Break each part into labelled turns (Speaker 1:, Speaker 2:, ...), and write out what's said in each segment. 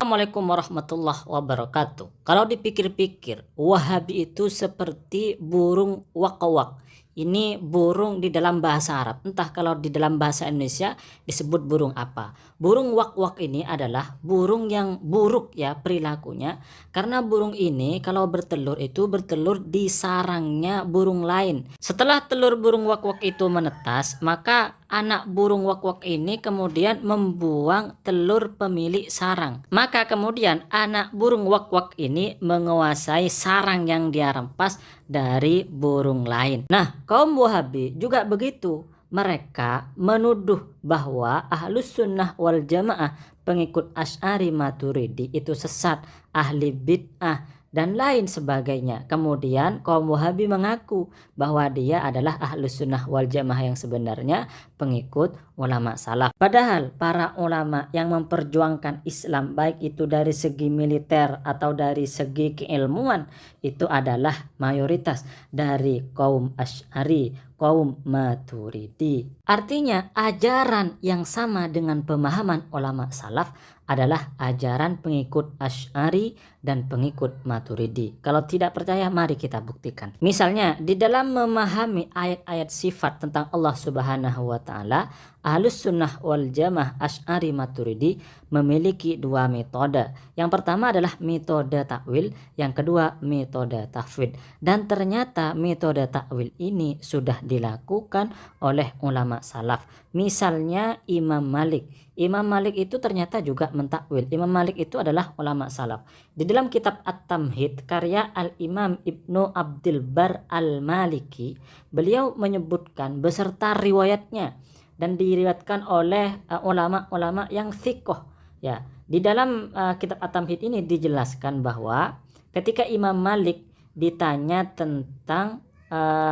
Speaker 1: Assalamualaikum warahmatullahi wabarakatuh. Kalau dipikir-pikir, Wahabi itu seperti burung wak-wak. Ini burung di dalam bahasa Arab. Entah kalau di dalam bahasa Indonesia disebut burung apa. Burung wak-wak ini adalah burung yang buruk ya perilakunya. Karena burung ini kalau bertelur itu bertelur di sarangnya burung lain. Setelah telur burung wak-wak itu menetas, maka anak burung wak-wak ini kemudian membuang telur pemilik sarang. Maka kemudian anak burung wak-wak ini menguasai sarang yang dia rampas dari burung lain. Nah, kaum Wahabi juga begitu. Mereka menuduh bahwa Ahlus Sunnah wal Jamaah, pengikut Asy'ari Maturidi itu sesat, ahli bid'ah dan lain sebagainya. Kemudian kaum Wahabi mengaku bahwa dia adalah Ahlus Sunnah wal Jamaah yang sebenarnya, pengikut ulama salaf. Padahal para ulama yang memperjuangkan Islam, baik itu dari segi militer atau dari segi keilmuan, itu adalah mayoritas dari kaum Asy'ari, kaum Maturidi. Artinya ajaran yang sama dengan pemahaman ulama salaf adalah ajaran pengikut Asy'ari dan pengikut Maturidi. Kalau tidak percaya, mari kita buktikan. Misalnya di dalam memahami ayat-ayat sifat tentang Allah Subhanahu wa taala, Ahlus Sunnah wal Jamaah Asy'ari Maturidi memiliki dua metode. Yang pertama adalah metode takwil, yang kedua metode tafwid. Dan ternyata metode takwil ini sudah dilakukan oleh ulama salaf. Misalnya Imam Malik. Imam Malik itu ternyata juga mentakwil. Imam Malik itu adalah ulama salaf. Di dalam kitab At-Tamhid karya Al-Imam Ibnu Abdul Bar Al-Maliki, beliau menyebutkan beserta riwayatnya dan diriwayatkan oleh ulama-ulama yang thiqah ya. Di dalam kitab At-Tamhid ini dijelaskan bahwa ketika Imam Malik ditanya tentang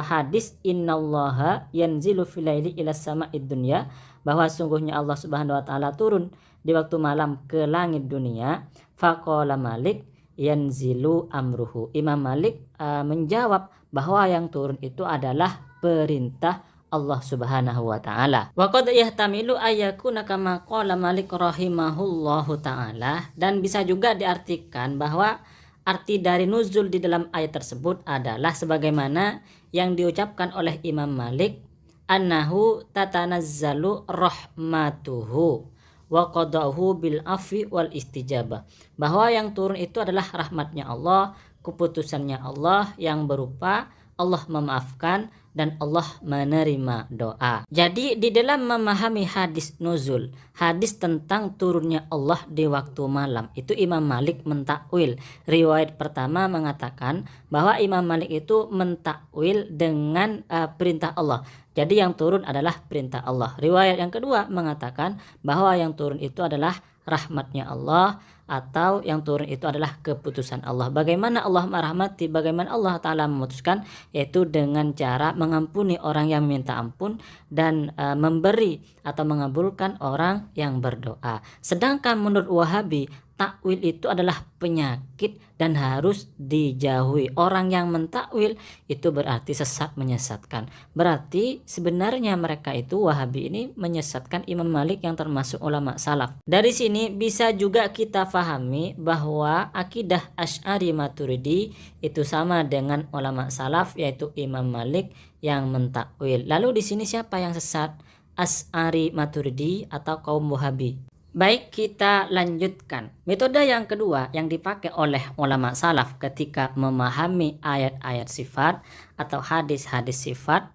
Speaker 1: hadis innallaha yanzilu fil laili ila sama'id dunya, bahwa sungguhnya Allah Subhanahu wa taala turun di waktu malam ke langit dunia, faqala Malik yanzilu amruhu. Imam Malik menjawab bahwa yang turun itu adalah perintah Allah Subhanahu wa taala. Wa qad yahtamilu ayyakuna kama qala Malik rahimahullahu taala, dan bisa juga diartikan bahwa arti dari nuzul di dalam ayat tersebut adalah sebagaimana yang diucapkan oleh Imam Malik, annahu tatanazzalu rahmatuhu wa qadahu bil afi wal istijabah, bahwa yang turun itu adalah rahmatnya Allah, keputusannya Allah yang berupa Allah memaafkan dan Allah menerima doa. Jadi di dalam memahami hadis nuzul, hadis tentang turunnya Allah di waktu malam, itu Imam Malik mentakwil. Riwayat pertama mengatakan bahwa Imam Malik itu mentakwil dengan perintah Allah. Jadi yang turun adalah perintah Allah. Riwayat yang kedua mengatakan bahwa yang turun itu adalah rahmatnya Allah, atau yang turun itu adalah keputusan Allah. Bagaimana Allah merahmati, bagaimana Allah Ta'ala memutuskan, yaitu dengan cara mengampuni orang yang minta ampun dan memberi atau mengabulkan orang yang berdoa. Sedangkan menurut Wahabi, takwil itu adalah penyakit dan harus dijauhi. Orang yang mentakwil itu berarti sesat, menyesatkan. Berarti sebenarnya mereka itu, Wahabi ini, menyesatkan Imam Malik yang termasuk ulama salaf. Dari sini bisa juga kita pahami bahwa akidah Asy'ari Maturidi itu sama dengan ulama salaf, yaitu Imam Malik yang mentakwil. Lalu di sini siapa yang sesat? Asy'ari Maturidi atau kaum Wahabi? Baik, kita lanjutkan. Metode yang kedua yang dipakai oleh ulama salaf ketika memahami ayat-ayat sifat atau hadis-hadis sifat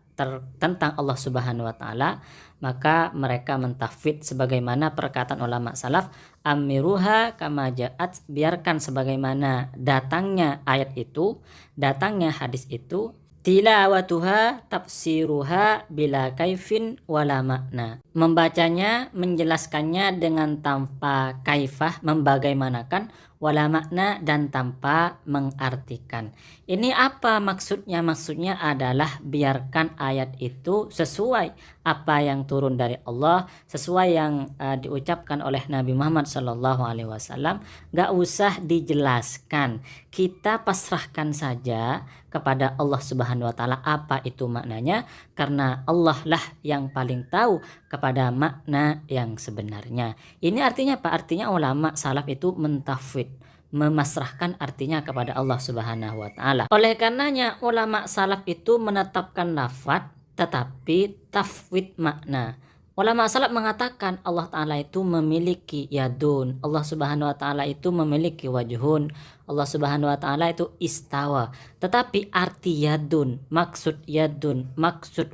Speaker 1: tentang Allah Subhanahu wa taala, maka mereka mentafwid sebagaimana perkataan ulama salaf, amiruha kama ja'at, biarkan sebagaimana datangnya ayat itu, datangnya hadis itu, tilawatuha tafsiruha bila kaifin wala makna, membacanya, menjelaskannya dengan tanpa kaifah, membagaimanakan, wala makna dan tanpa mengartikan. Ini apa maksudnya? Maksudnya adalah biarkan ayat itu sesuai apa yang turun dari Allah, sesuai yang diucapkan oleh Nabi Muhammad SAW. Gak usah dijelaskan, kita pasrahkan saja kepada Allah Subhanahu wa Ta'ala apa itu maknanya, karena Allah lah yang paling tahu kepada makna yang sebenarnya. Ini artinya apa? Artinya ulama salaf itu mentafwid, memasrahkan artinya kepada Allah Subhanahu wa Ta'ala. Oleh karenanya ulama salaf itu menetapkan lafadz tetapi tafwid makna. Ulama salaf mengatakan Allah Ta'ala itu memiliki yadun, Allah Subhanahu wa Ta'ala itu memiliki wajhun, Allah Subhanahu wa Ta'ala itu istawa. Tetapi arti yadun, maksud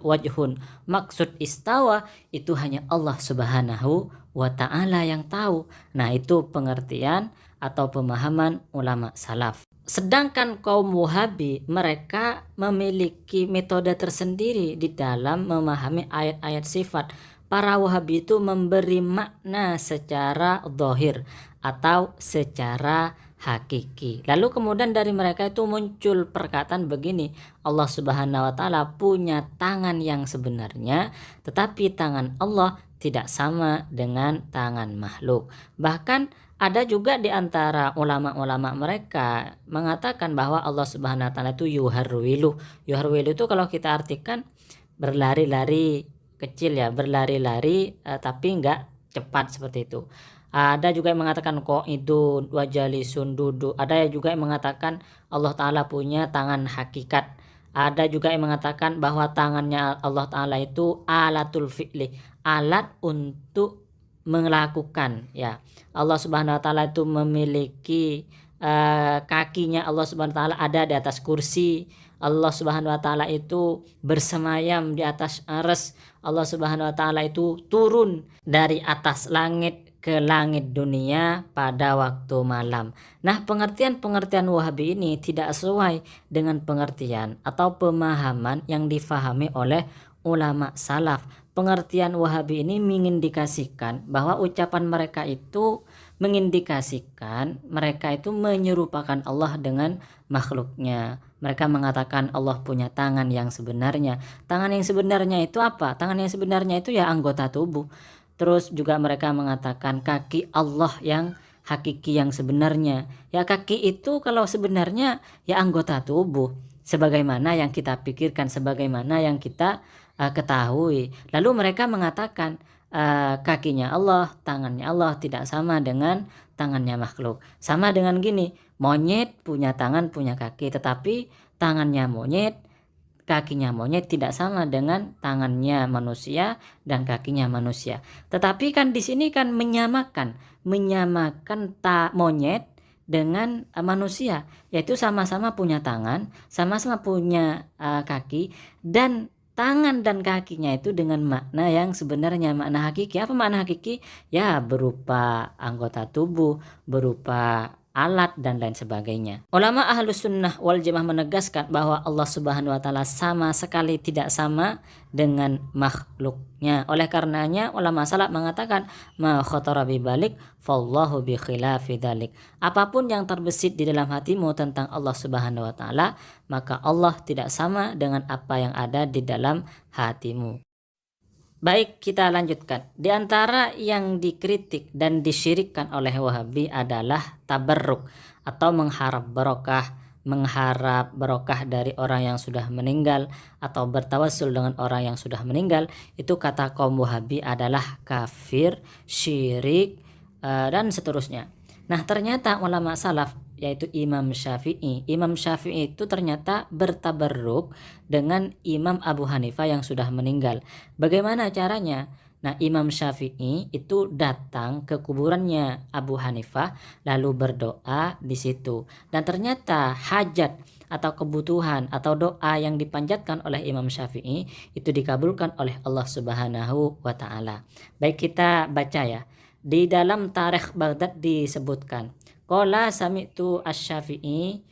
Speaker 1: wajhun, maksud istawa itu hanya Allah Subhanahu wa Ta'ala yang tahu. Nah, itu pengertian atau pemahaman ulama salaf. Sedangkan kaum Wahabi mereka memiliki metode tersendiri di dalam memahami ayat-ayat sifat. Para Wahabi itu memberi makna secara zahir atau secara hakiki. Lalu kemudian dari mereka itu muncul perkataan begini, Allah Subhanahu wa Ta'ala punya tangan yang sebenarnya, tetapi tangan Allah tidak sama dengan tangan makhluk. Bahkan ada juga di antara ulama-ulama mereka mengatakan bahwa Allah Subhanahu wa Ta'ala itu yuharwilu. Yuharwilu itu kalau kita artikan berlari-lari kecil ya, berlari-lari tapi enggak cepat seperti itu. Ada juga yang mengatakan qaidun wajalisun, duduk. Ada juga yang mengatakan Allah Ta'ala punya tangan hakikat. Ada juga yang mengatakan bahwa tangannya Allah Ta'ala itu alatul fi'li, alat untuk melakukan ya. Allah Subhanahu wa Ta'ala itu memiliki kakinya Allah Subhanahu wa Ta'ala ada di atas kursi. Allah Subhanahu wa Ta'ala itu bersemayam di atas arsy. Allah Subhanahu wa Ta'ala itu turun dari atas langit ke langit dunia pada waktu malam. Nah, pengertian-pengertian Wahabi ini tidak sesuai dengan pengertian atau pemahaman yang difahami oleh ulama salaf. Pengertian Wahabi ini mengindikasikan bahwa ucapan mereka itu mengindikasikan mereka itu menyerupakan Allah dengan makhluknya. Mereka mengatakan Allah punya tangan yang sebenarnya. Tangan yang sebenarnya itu apa? Tangan yang sebenarnya itu ya anggota tubuh. Terus juga mereka mengatakan kaki Allah yang hakiki yang sebenarnya. Ya kaki itu kalau sebenarnya ya anggota tubuh, sebagaimana yang kita pikirkan, sebagaimana yang kita ketahui. Lalu mereka mengatakan kakinya Allah, tangannya Allah tidak sama dengan tangannya makhluk. Sama dengan gini, monyet punya tangan, punya kaki, tetapi tangannya monyet, kakinya monyet tidak sama dengan tangannya manusia dan kakinya manusia. Tetapi kan di sini kan menyamakan monyet dengan manusia, yaitu sama-sama punya tangan, sama-sama punya kaki, dan tangan dan kakinya itu dengan makna yang sebenarnya, makna hakiki. Apa makna hakiki? Ya berupa anggota tubuh, berupa alat dan lain sebagainya. Ulama Ahlus Sunnah wal Jamaah menegaskan bahwa Allah Subhanahu wa Ta'ala sama sekali tidak sama dengan makhluknya. Oleh karenanya ulama salaf mengatakan ma khatara bi balik fallahu bi khilafi dzalik. Apapun yang terbesit di dalam hatimu tentang Allah Subhanahu wa Ta'ala, maka Allah tidak sama dengan apa yang ada di dalam hatimu. Baik, kita lanjutkan. Di antara yang dikritik dan disyirikkan oleh Wahabi adalah tabarruk atau mengharap barokah dari orang yang sudah meninggal atau bertawassul dengan orang yang sudah meninggal. Itu kata kaum Wahabi adalah kafir, syirik, dan seterusnya. Nah, ternyata ulama salaf yaitu Imam Syafi'i itu ternyata bertabarruk dengan Imam Abu Hanifah yang sudah meninggal. Bagaimana caranya? Nah, Imam Syafi'i itu datang ke kuburannya Abu Hanifah lalu berdoa di situ. Dan ternyata hajat atau kebutuhan atau doa yang dipanjatkan oleh Imam Syafi'i itu dikabulkan oleh Allah Subhanahu wa Ta'ala. Baik, kita baca ya. Di dalam Tarikh Baghdad disebutkan, qala sami'tu asy-Syafi'i,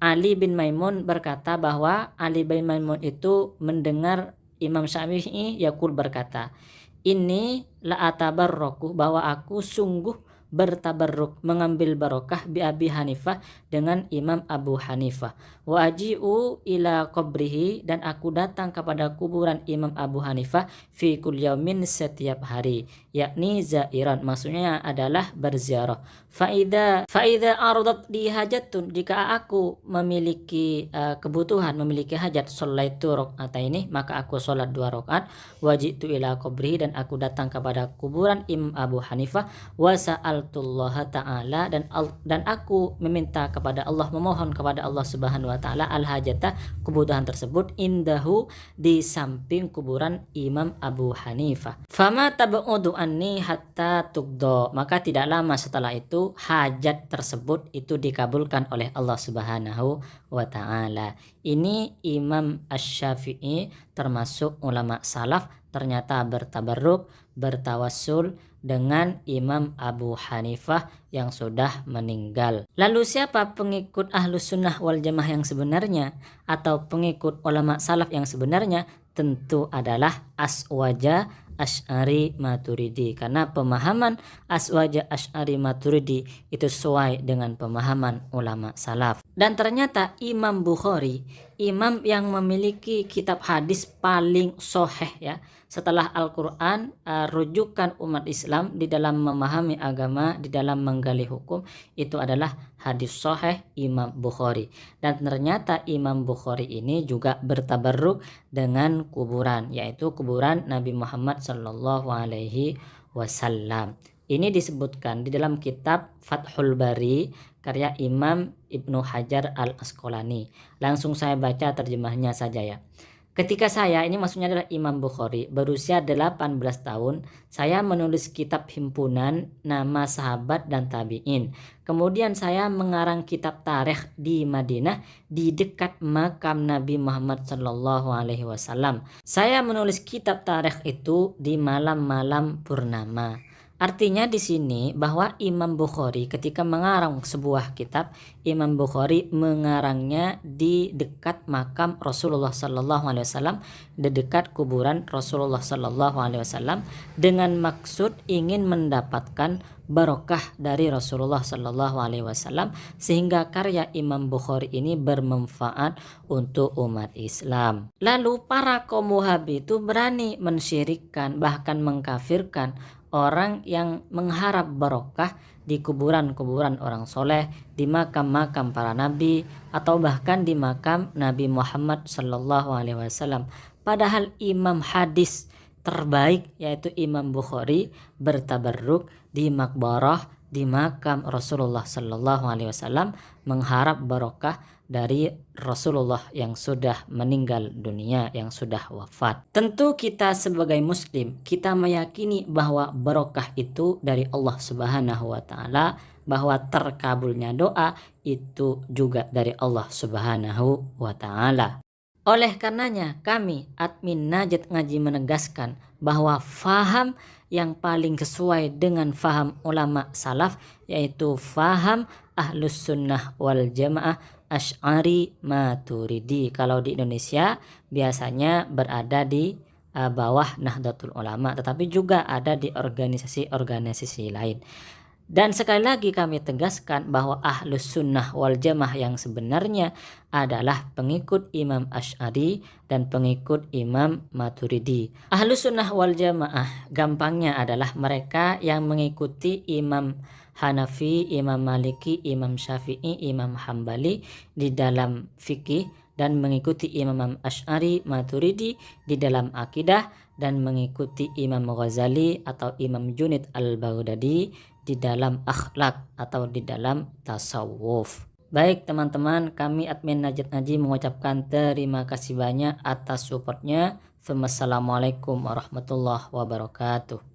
Speaker 1: Ali bin Maimun berkata bahwa Ali bin Maimun itu mendengar Imam Syafi'i yaqul berkata, ini la atabarraku, bahwa aku sungguh bertabarruk, mengambil barokah bi Abi Hanifah dengan Imam Abu Hanifah. Wa aji'u ila qabrihi, dan aku datang kepada kuburan Imam Abu Hanifah fi kulli yaumin, setiap hari, yakni zairan, maksudnya adalah berziarah. Faida aradat li hajatun, jika aku memiliki kebutuhan, memiliki hajat, sholaitu rakaataini, maka aku sholat 2 rakaat, wajitu ila qabri, dan aku datang kepada kuburan Imam Abu Hanifah, wa sa'altullaha ta'ala, dan aku meminta kepada Allah, memohon kepada Allah Subhanahu wa taala al hajata, kebutuhan tersebut, indahu, di samping kuburan Imam Abu Hanifah. Fama tab'udu anni hatta tugdo, maka tidak lama setelah itu hajat tersebut itu dikabulkan oleh Allah Subhanahu wa taala. Ini Imam Asy-Syafi'i termasuk ulama salaf ternyata bertabarruk, bertawassul dengan Imam Abu Hanifah yang sudah meninggal. Lalu siapa pengikut Ahlus Sunnah wal Jamaah yang sebenarnya, atau pengikut ulama salaf yang sebenarnya? Tentu adalah Aswaja Asy'ari Maturidi, karena pemahaman Aswaja Asy'ari Maturidi itu sesuai dengan pemahaman ulama salaf. Dan ternyata Imam Bukhari, imam yang memiliki kitab hadis paling sahih ya setelah Al-Quran, rujukan umat Islam di dalam memahami agama, di dalam menggali hukum, itu adalah hadis sahih Imam Bukhari. Dan ternyata Imam Bukhari ini juga bertabarruk dengan kuburan, yaitu kuburan Nabi Muhammad Sallallahu Alaihi Wasallam. Ini disebutkan di dalam kitab Fathul Bari karya Imam Ibnu Hajar Al-Asqalani. Langsung saya baca terjemahnya saja ya. Ketika saya, ini maksudnya adalah Imam Bukhari, berusia 18 tahun, saya menulis kitab himpunan nama sahabat dan tabi'in. Kemudian saya mengarang kitab tarikh di Madinah di dekat makam Nabi Muhammad Sallallahu Alaihi Wasallam. Saya menulis kitab tarikh itu di malam-malam purnama. Artinya di sini bahwa Imam Bukhari ketika mengarang sebuah kitab, Imam Bukhari mengarangnya di dekat makam Rasulullah Sallallahu Alaihi Wasallam, di dekat kuburan Rasulullah Sallallahu Alaihi Wasallam, dengan maksud ingin mendapatkan barokah dari Rasulullah Sallallahu Alaihi Wasallam, sehingga karya Imam Bukhari ini bermanfaat untuk umat Islam. Lalu para kaum Wahabi itu berani mensyirikkan, bahkan mengkafirkan orang yang mengharap barokah di kuburan-kuburan orang soleh, di makam-makam para nabi, atau bahkan di makam Nabi Muhammad Sallallahu Alaihi Wasallam. Padahal imam hadis terbaik yaitu Imam Bukhari bertabarruk di makbarah, di makam Rasulullah Sallallahu Alaihi Wasallam, mengharap barokah dari Rasulullah yang sudah meninggal dunia, yang sudah wafat. Tentu kita sebagai muslim, kita meyakini bahwa barokah itu dari Allah Subhanahu wa taala, bahwa terkabulnya doa itu juga dari Allah Subhanahu wa taala. Oleh karenanya kami admin Najat Ngaji menegaskan bahwa faham yang paling sesuai dengan faham ulama salaf yaitu faham Ahlus Sunnah wal Jamaah Asy'ari Maturidi. Kalau di Indonesia biasanya berada di bawah Nahdlatul Ulama, tetapi juga ada di organisasi-organisasi lain. Dan sekali lagi kami tegaskan bahwa Ahlus Sunnah wal Jamaah yang sebenarnya adalah pengikut Imam Asy'ari dan pengikut Imam Maturidi. Ahlus Sunnah wal Jamaah gampangnya adalah mereka yang mengikuti Imam Hanafi, Imam Maliki, Imam Syafi'i, Imam Hambali di dalam fikih, dan mengikuti Imam Asy'ari Maturidi di dalam akidah, dan mengikuti Imam Ghazali atau Imam Junaid al-Baghdadi di dalam akhlak atau di dalam tasawuf. Baik teman-teman, kami admin Najat Ngaji mengucapkan terima kasih banyak atas supportnya. Wassalamualaikum warahmatullahi wabarakatuh.